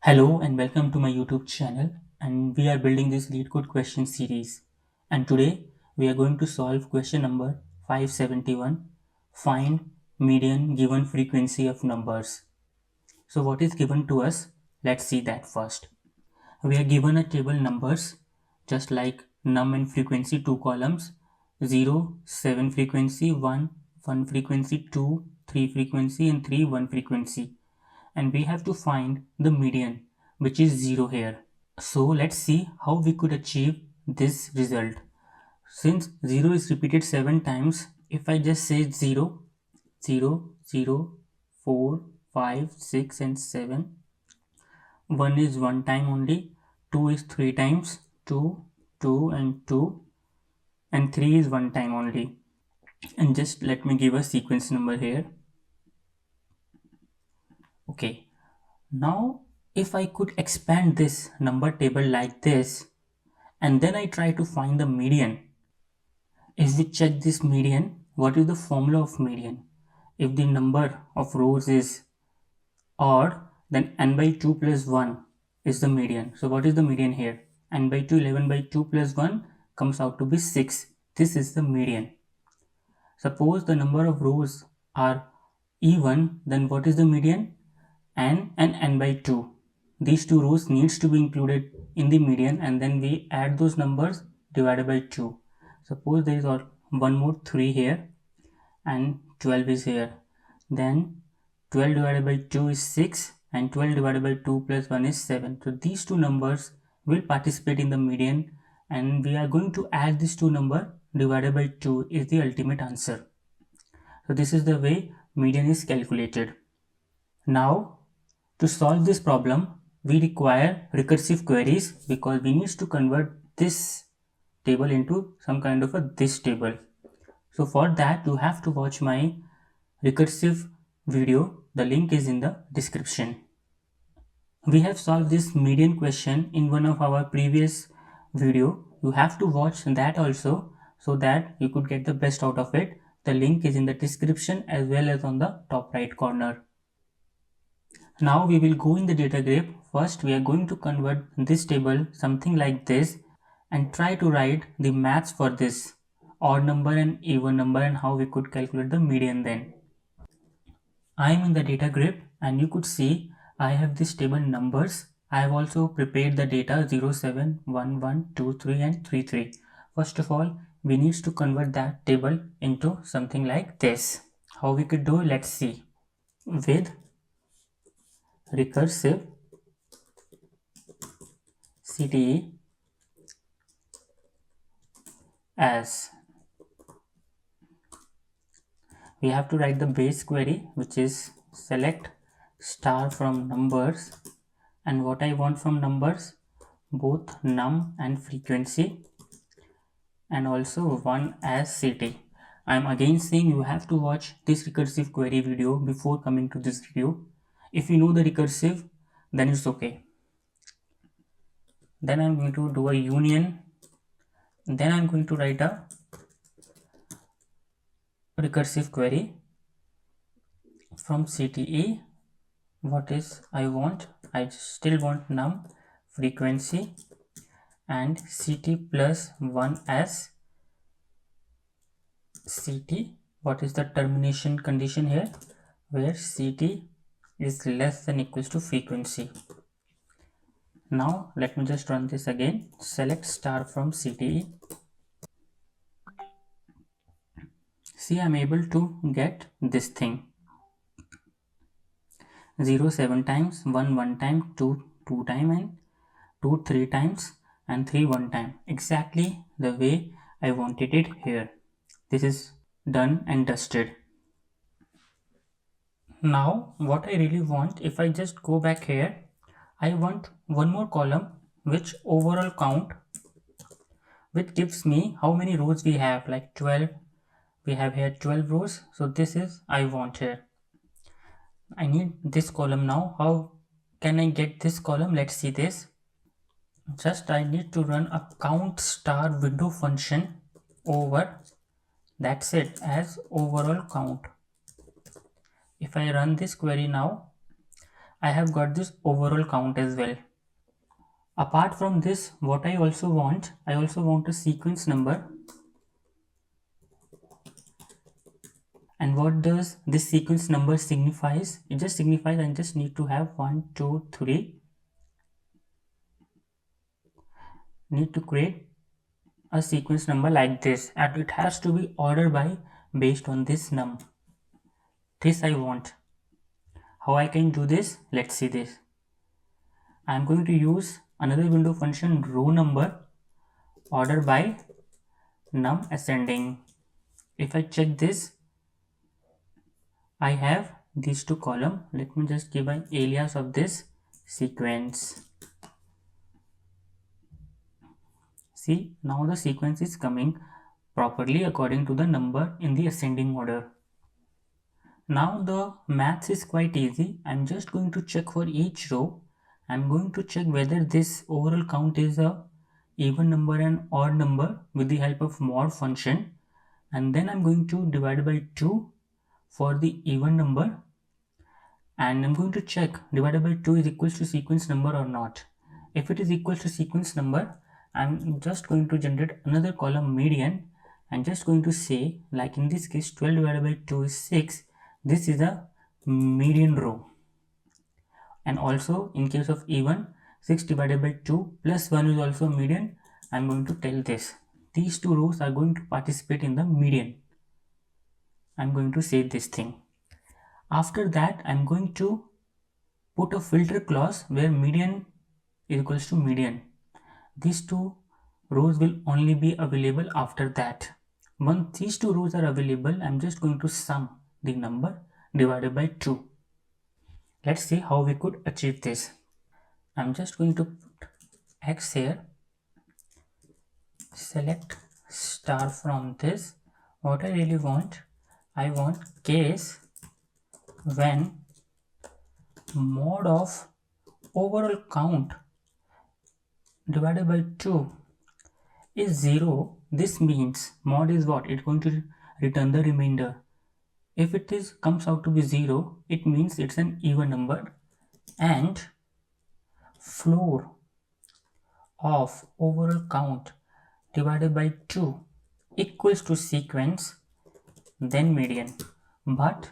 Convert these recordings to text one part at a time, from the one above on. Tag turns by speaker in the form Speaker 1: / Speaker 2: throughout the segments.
Speaker 1: Hello and welcome to my YouTube channel, and we are building this LeetCode question series, and today we are going to solve question number 571. Find median given frequency of numbers. So what is given to us? Let's see that first. We are given a table numbers just like num and frequency, two columns, 0 7 frequency, 1 frequency, 2 3 frequency, and 3 1 frequency, and we have to find the median, which is 0 here. So let's see how we could achieve this result. Since 0 is repeated 7 times, if I just say 0 0 0 4 5 6 and 7, 1 is 1 time only, 2 is 3 times, 2 2 and 2, and 3 is 1 time only. And just let me give a sequence number here. Okay, now if I could expand this number table like this, and then I try to find the median. If we check this median, what is the formula of median? If the number of rows is odd, then n by 2 plus 1 is the median. So what is the median here? N by 2, 11 by 2 plus 1 comes out to be 6. This is the median. Suppose the number of rows are even, then what is the median? N and n by 2. These two rows needs to be included in the median, and then we add those numbers divided by 2. Suppose there is one more 3 here and 12 is here. Then 12 divided by 2 is 6 and 12 divided by 2 plus 1 is 7. So these two numbers will participate in the median, and we are going to add these two numbers divided by 2 is the ultimate answer. So this is the way median is calculated. Now to solve this problem, we require recursive queries because we need to convert this table into some kind of a this table. So for that you have to watch my recursive video. The link is in the description. We have solved this median question in one of our previous video. You have to watch that also so that you could get the best out of it. The link is in the description as well as on the top right corner. Now we will go in the data grid. First we are going to convert this table something like this and try to write the maths for this odd number and even number and how we could calculate the median then. I am in the data grid and you could see I have this table numbers. I have also prepared the data 0, 7, 1, 1, 2, 3 and 3, 3. First of all, we need to convert that table into something like this. How we could do, let's see. With recursive CTE as, we have to write the base query, which is select star from numbers, and what I want from numbers, both num and frequency, and also one as CT. I am again saying you have to watch this recursive query video before coming to this video. If you know the recursive, then it's okay. Then I'm going to do a union. Then I'm going to write a recursive query from CTE. What is I want? I still want num, frequency, and CT plus 1 as CT. What is the termination condition here? Where CT is less than equals to frequency. Now let me just run this again. Select star from CTE. See, I'm able to get this thing. 0 7 times, 1 1 time, 2 2 time, and 2 3 times, and 3 1 time. Exactly the way I wanted it here. This is done and dusted. Now what I really want, if I just go back here, I want one more column which overall count, which gives me how many rows we have, like 12. We have here 12 rows, so this is I want here. I need this column now. How can I get this column? Let's see this. Just I need to run a count star window function over, that's it, as overall count. If I run this query now, I have got this overall count as well. Apart from this, what I also want a sequence number. And what does this sequence number signifies? It just signifies I just need to have 1, 2, 3. Need to create a sequence number like this, and it has to be ordered by based on this num. This I want. How I can do this? Let's see this. I am going to use another window function row number order by num ascending. If I check this, I have these two columns. Let me just give an alias of this sequence. See, now the sequence is coming properly according to the number in the ascending order. Now the maths is quite easy. I'm just going to check for each row. I'm going to check whether this overall count is a even number and odd number with the help of mod function, and then I'm going to divide by 2 for the even number, and I'm going to check divided by 2 is equals to sequence number or not. If it is equals to sequence number, I'm just going to generate another column median and just going to say, like in this case 12 divided by 2 is 6. This is a median row. And also in case of even, 6 divided by 2 plus 1 is also median. I'm going to tell this. These two rows are going to participate in the median. I'm going to say this thing. After that, I'm going to put a filter clause where median is equals to median. These two rows will only be available after that. Once these two rows are available, I'm just going to sum the number divided by 2. Let's see how we could achieve this. I'm just going to put x here, select star from this. What I really want, I want case when mod of overall count divided by 2 is 0. This means mod is what? It's going to return the remainder. If it is comes out to be 0, it means it's an even number, and floor of overall count divided by 2 equals to sequence, then median. But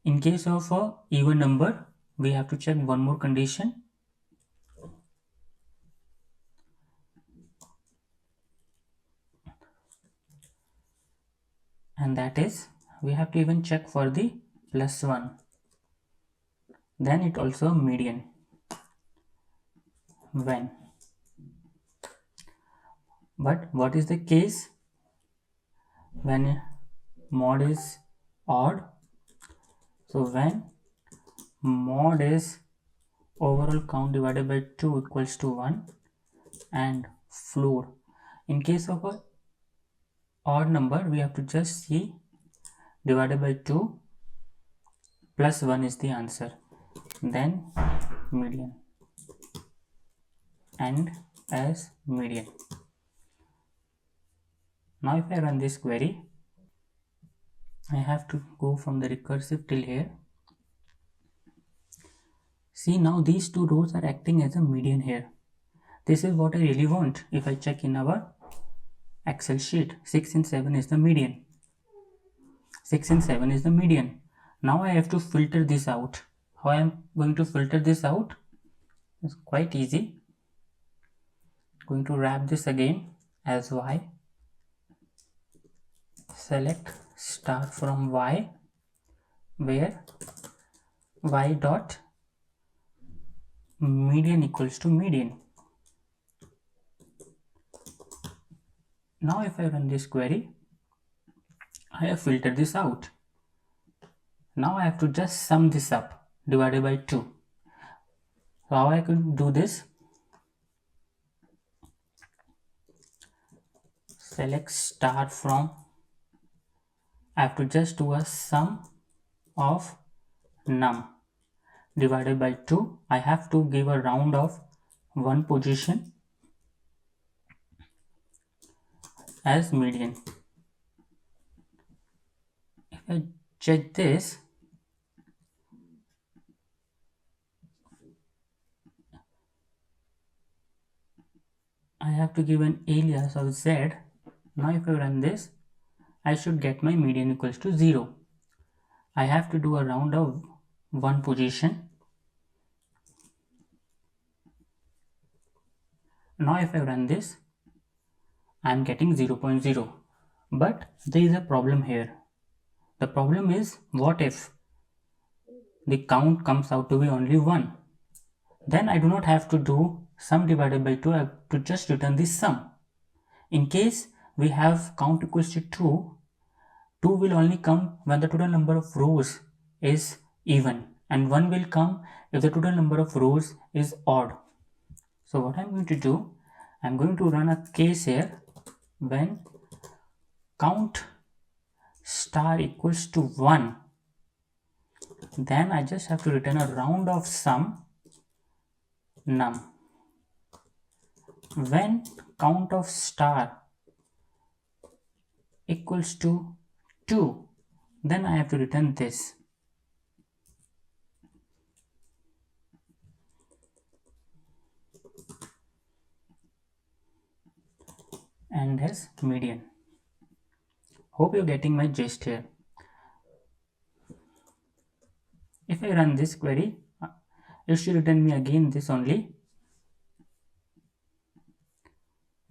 Speaker 1: in case of a even number, we have to check one more condition. And that is, we have to even check for the plus 1. Then it also median. When? But what is the case when mod is odd? So when mod is overall count divided by 2 equals to 1 and floor. In case of a odd number, we have to just see divided by 2 plus 1 is the answer. Then median and as median. Now if I run this query, I have to go from the recursive till here. See, now these two rows are acting as a median here. This is what I really want. If I check in our Excel sheet, 6 and 7 is the median. 6 and 7 is the median. Now I have to filter this out. How I am going to filter this out? It's quite easy. Going to wrap this again as y. Select star from y, where y dot median equals to median. Now if I run this query, I have filtered this out. Now I have to just sum this up divided by 2. So how I could do this? Select star from, I have to just do a sum of num divided by 2. I have to give a round of 1 position as median. If I check this, I have to give an alias of z. Now if I run this, I should get my median equals to 0. I have to do a round of 1 position. Now if I run this, I am getting 0.0. But there is a problem here. The problem is, what if the count comes out to be only 1? Then I do not have to do sum divided by 2, I have to just return the sum. In case we have count equals to 2, 2 will only come when the total number of rows is even, and 1 will come if the total number of rows is odd. So what I'm going to do, I'm going to run a case here when count star equals to 1. Then I just have to return a round of sum num. When count of star equals to 2, then I have to return this. And as median. Hope you're getting my gist here. If I run this query, it should return me again this only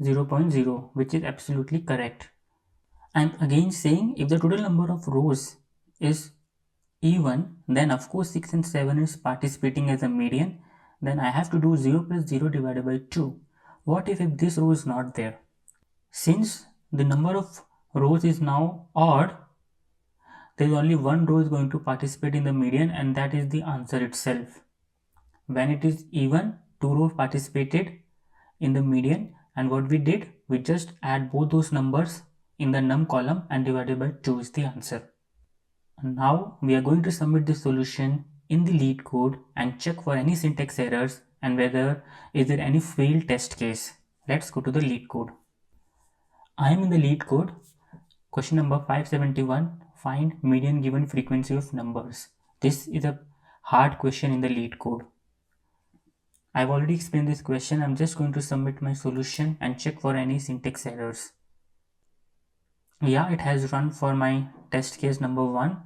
Speaker 1: 0.0, which is absolutely correct. I'm again saying if the total number of rows is even, then of course 6 and 7 is participating as a median. Then I have to do 0 plus 0 divided by 2. What if this row is not there? Since the number of rows is now odd, there is only one row is going to participate in the median, and that is the answer itself. When it is even, 2 rows participated in the median, and what we did, we just add both those numbers in the num column and divided by 2 is the answer. Now we are going to submit the solution in the LeetCode and check for any syntax errors and whether is there any failed test case. Let's go to the LeetCode. I am in the LeetCode. Question number 571, find median given frequency of numbers. This is a hard question in the LeetCode. I've already explained this question. I'm just going to submit my solution and check for any syntax errors. Yeah, it has run for my test case number 1.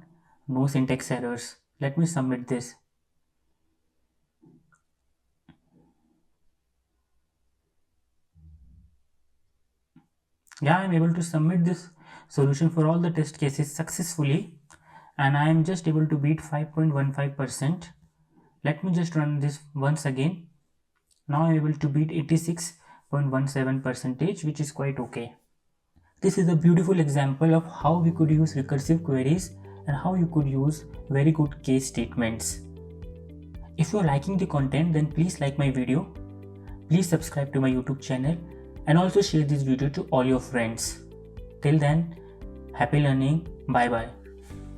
Speaker 1: No syntax errors. Let me submit this. Yeah, I'm able to submit this solution for all the test cases successfully, and I am just able to beat 5.15%. Let me just run this once again. Now I'm able to beat 86.17%, which is quite okay. This is a beautiful example of how we could use recursive queries and how you could use very good case statements. If you're liking the content, then please like my video. Please subscribe to my YouTube channel and also share this video to all your friends. Till then, happy learning. Bye bye.